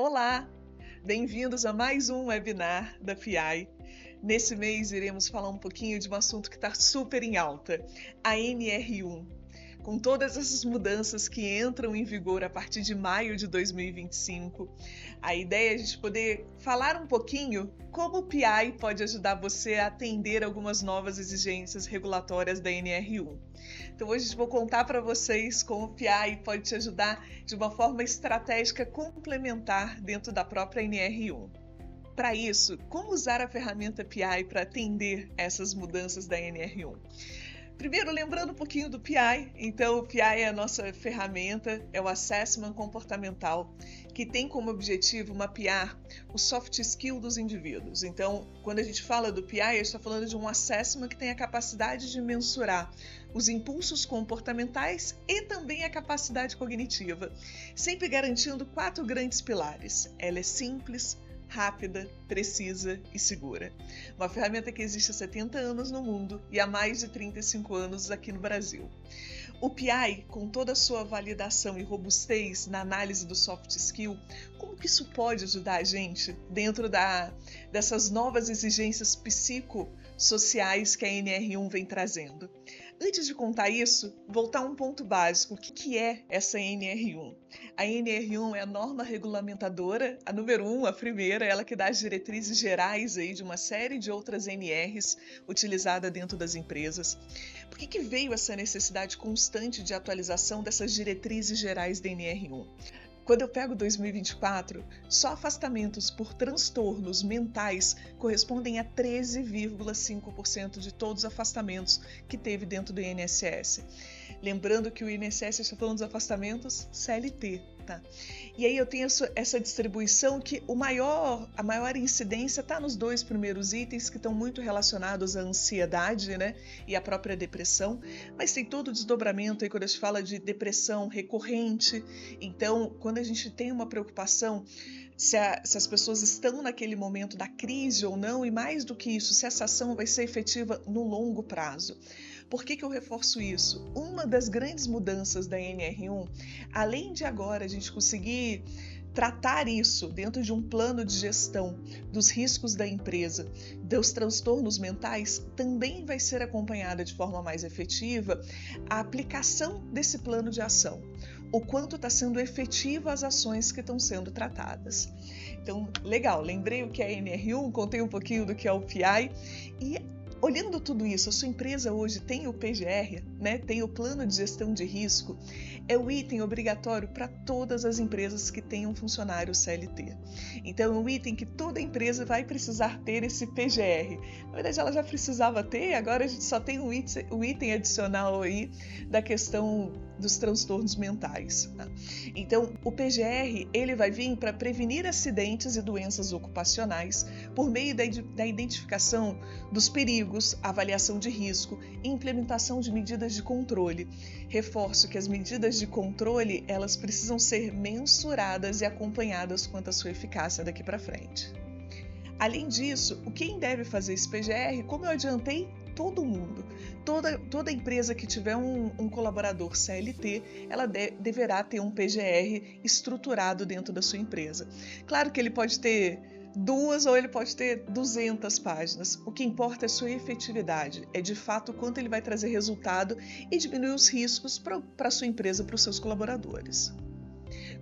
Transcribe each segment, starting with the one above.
Olá, bem-vindos a mais um webinar da PI. Nesse mês iremos falar um pouquinho de um assunto que está super em alta, a NR1. Com todas essas mudanças que entram em vigor a partir de maio de 2025, a ideia é a gente poder falar um pouquinho como o PI pode ajudar você a atender algumas novas exigências regulatórias da NR1. Então hoje eu vou contar para vocês como o PI pode te ajudar de uma forma estratégica complementar dentro da própria NR1. Para isso, como usar a ferramenta PI para atender essas mudanças da NR1? Primeiro, lembrando um pouquinho do PI. Então, o PI é a nossa ferramenta, é o Assessment Comportamental, que tem como objetivo mapear o soft skill dos indivíduos. Então, quando a gente fala do PI, a gente está falando de um assessment que tem a capacidade de mensurar os impulsos comportamentais e também a capacidade cognitiva, sempre garantindo 4 grandes pilares. Ela é simples, rápida, precisa e segura. Uma ferramenta que existe há 70 anos no mundo e há mais de 35 anos aqui no Brasil. O PI, com toda a sua validação e robustez na análise do soft skill, como que isso pode ajudar a gente dentro dessas novas exigências psicossociais que a NR1 vem trazendo? Antes de contar isso, voltar a um ponto básico. O que é essa NR1? A NR1 é a norma regulamentadora, a número 1, a primeira, ela que dá as diretrizes gerais aí de uma série de outras NRs utilizada dentro das empresas. Por que veio essa necessidade constante de atualização dessas diretrizes gerais da NR1? Quando eu pego 2024, só afastamentos por transtornos mentais correspondem a 13,5% de todos os afastamentos que teve dentro do INSS. Lembrando que o INSS está falando dos afastamentos CLT, tá? E aí eu tenho essa distribuição que a maior incidência está nos 2 primeiros itens, que estão muito relacionados à ansiedade, né? E à própria depressão, mas tem todo o desdobramento aí quando a gente fala de depressão recorrente. Então, quando a gente tem uma preocupação se as pessoas estão naquele momento da crise ou não, e mais do que isso, se essa ação vai ser efetiva no longo prazo. Por que eu reforço isso? Uma das grandes mudanças da NR1, além de agora a gente conseguir tratar isso dentro de um plano de gestão dos riscos da empresa, dos transtornos mentais, também vai ser acompanhada de forma mais efetiva a aplicação desse plano de ação. O quanto está sendo efetiva as ações que estão sendo tratadas. Então, legal, lembrei o que é a NR1, contei um pouquinho do que é o PI e olhando tudo isso, a sua empresa hoje tem o PGR, né? Tem o plano de gestão de risco, é o item obrigatório para todas as empresas que tenham funcionário CLT. Então, é um item que toda empresa vai precisar ter esse PGR. Na verdade, ela já precisava ter, agora a gente só tem o item adicional aí da questão dos transtornos mentais. Tá? Então, o PGR ele vai vir para prevenir acidentes e doenças ocupacionais por meio da identificação dos perigos, avaliação de risco e implementação de medidas de controle. Reforço que as medidas de controle elas precisam ser mensuradas e acompanhadas quanto à sua eficácia daqui para frente. Além disso, quem deve fazer esse PGR, como eu adiantei, todo mundo. Toda empresa que tiver um colaborador CLT, ela deverá ter um PGR estruturado dentro da sua empresa. Claro que ele pode ter 2 ou ele pode ter 200 páginas. O que importa é a sua efetividade, é de fato quanto ele vai trazer resultado e diminuir os riscos para a sua empresa, para os seus colaboradores.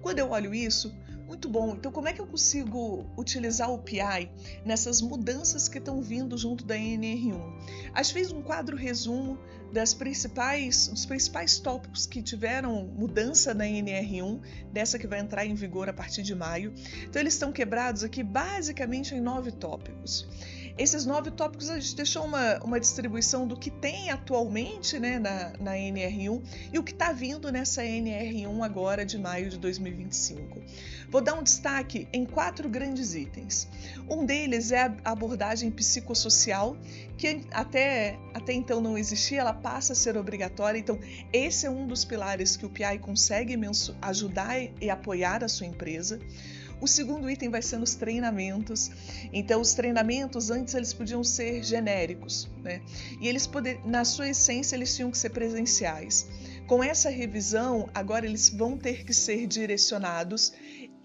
Quando eu olho isso, muito bom. Então, como é que eu consigo utilizar o PI nessas mudanças que estão vindo junto da NR1? A gente fez um quadro resumo dos principais tópicos que tiveram mudança na NR1, dessa que vai entrar em vigor a partir de maio. Então, eles estão quebrados aqui basicamente em 9 tópicos. Esses 9 tópicos a gente deixou uma distribuição do que tem atualmente, né, na NR1 e o que está vindo nessa NR1 agora de maio de 2025. Vou dar um destaque em 4 grandes itens. Um deles é a abordagem psicossocial, que até então não existia, ela passa a ser obrigatória. Então, esse é um dos pilares que o PI consegue ajudar e apoiar a sua empresa. O segundo item vai ser nos treinamentos. Então, os treinamentos antes eles podiam ser genéricos, né? E eles na sua essência, eles tinham que ser presenciais. Com essa revisão, agora eles vão ter que ser direcionados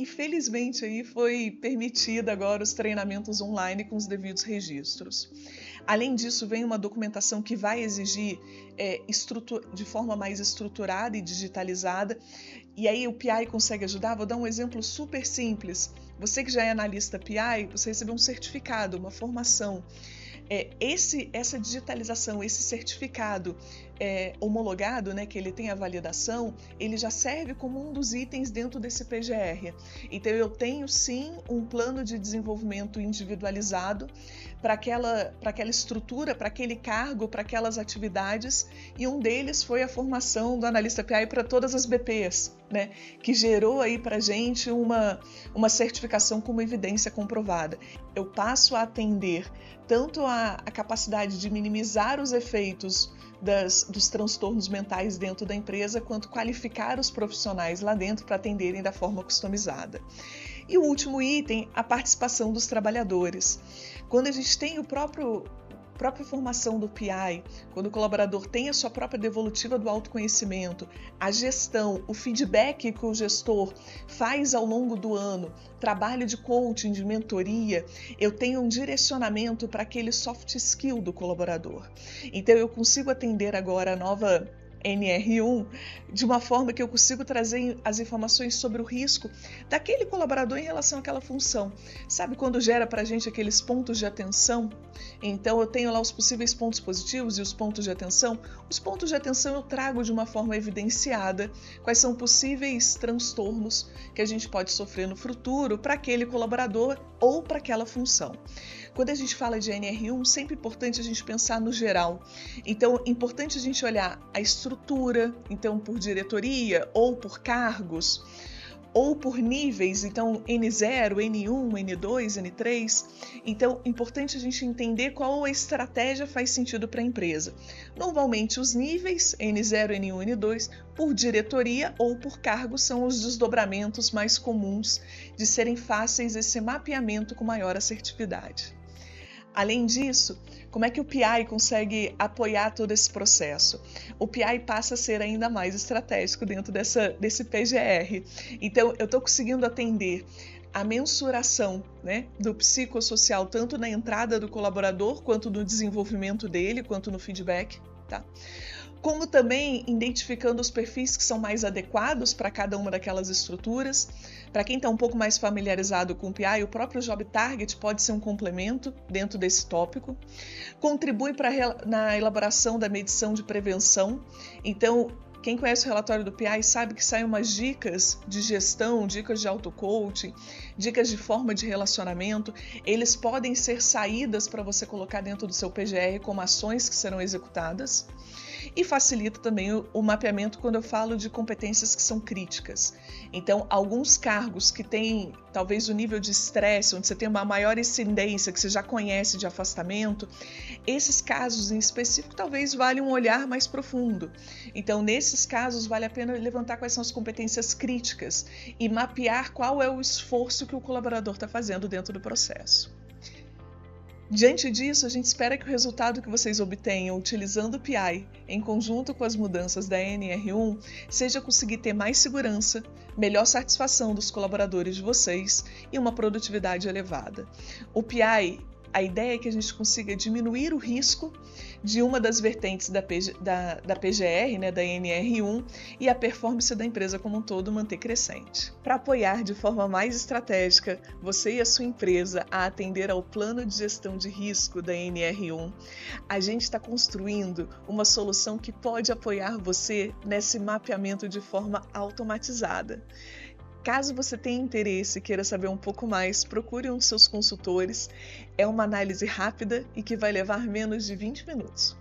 e felizmente aí foi permitida agora os treinamentos online com os devidos registros. Além disso, vem uma documentação que vai exigir de forma mais estruturada e digitalizada, e aí o PI consegue ajudar. Vou dar um exemplo super simples. Você que já é analista PI, você recebeu um certificado, uma formação. Essa digitalização, esse certificado homologado, né, que ele tem a validação, ele já serve como um dos itens dentro desse PGR. Então eu tenho sim um plano de desenvolvimento individualizado para aquela estrutura, para aquele cargo, para aquelas atividades, e um deles foi a formação do analista PI para todas as BPs, né, que gerou aí para a gente uma certificação como evidência comprovada. Eu passo a atender tanto a capacidade de minimizar os efeitos dos transtornos mentais dentro da empresa, quanto qualificar os profissionais lá dentro para atenderem da forma customizada. E o último item, a participação dos trabalhadores. Quando a gente tem a própria formação do PI, quando o colaborador tem a sua própria devolutiva do autoconhecimento, a gestão, o feedback que o gestor faz ao longo do ano, trabalho de coaching, de mentoria, eu tenho um direcionamento para aquele soft skill do colaborador. Então eu consigo atender agora a nova NR1 de uma forma que eu consigo trazer as informações sobre o risco daquele colaborador em relação àquela função. Sabe quando gera para a gente aqueles pontos de atenção? Então eu tenho lá os possíveis pontos positivos e os pontos de atenção. Os pontos de atenção eu trago de uma forma evidenciada quais são possíveis transtornos que a gente pode sofrer no futuro para aquele colaborador ou para aquela função. Quando a gente fala de NR1, sempre é importante a gente pensar no geral. Então, é importante a gente olhar a estrutura, então por diretoria ou por cargos, ou por níveis, então N0, N1, N2, N3. Então, é importante a gente entender qual a estratégia faz sentido para a empresa. Normalmente, os níveis N0, N1, N2, por diretoria ou por cargo, são os desdobramentos mais comuns de serem fáceis esse mapeamento com maior assertividade. Além disso, como é que o PI consegue apoiar todo esse processo? O PI passa a ser ainda mais estratégico dentro desse PGR. Então, eu estou conseguindo atender a mensuração, né, do psicossocial, tanto na entrada do colaborador, quanto no desenvolvimento dele, quanto no feedback, tá? Como também identificando os perfis que são mais adequados para cada uma daquelas estruturas. Para quem está um pouco mais familiarizado com o PI, o próprio Job Target pode ser um complemento dentro desse tópico. Contribui na elaboração da medição de prevenção. Então, quem conhece o relatório do PI sabe que saem umas dicas de gestão, dicas de auto-coaching, dicas de forma de relacionamento. Eles podem ser saídas para você colocar dentro do seu PGR como ações que serão executadas. E facilita também o mapeamento quando eu falo de competências que são críticas. Então, alguns cargos que têm talvez o nível de estresse, onde você tem uma maior incidência, que você já conhece de afastamento, esses casos em específico talvez valham um olhar mais profundo. Então, nesses casos, vale a pena levantar quais são as competências críticas e mapear qual é o esforço que o colaborador está fazendo dentro do processo. Diante disso, a gente espera que o resultado que vocês obtenham utilizando o PI, em conjunto com as mudanças da NR1, seja conseguir ter mais segurança, melhor satisfação dos colaboradores de vocês e uma produtividade elevada. O PI, a ideia é que a gente consiga diminuir o risco de uma das vertentes da PGR, né, da NR1, e a performance da empresa como um todo manter crescente. Para apoiar de forma mais estratégica você e a sua empresa a atender ao plano de gestão de risco da NR1, a gente está construindo uma solução que pode apoiar você nesse mapeamento de forma automatizada. Caso você tenha interesse e queira saber um pouco mais, procure um dos seus consultores. É uma análise rápida e que vai levar menos de 20 minutos.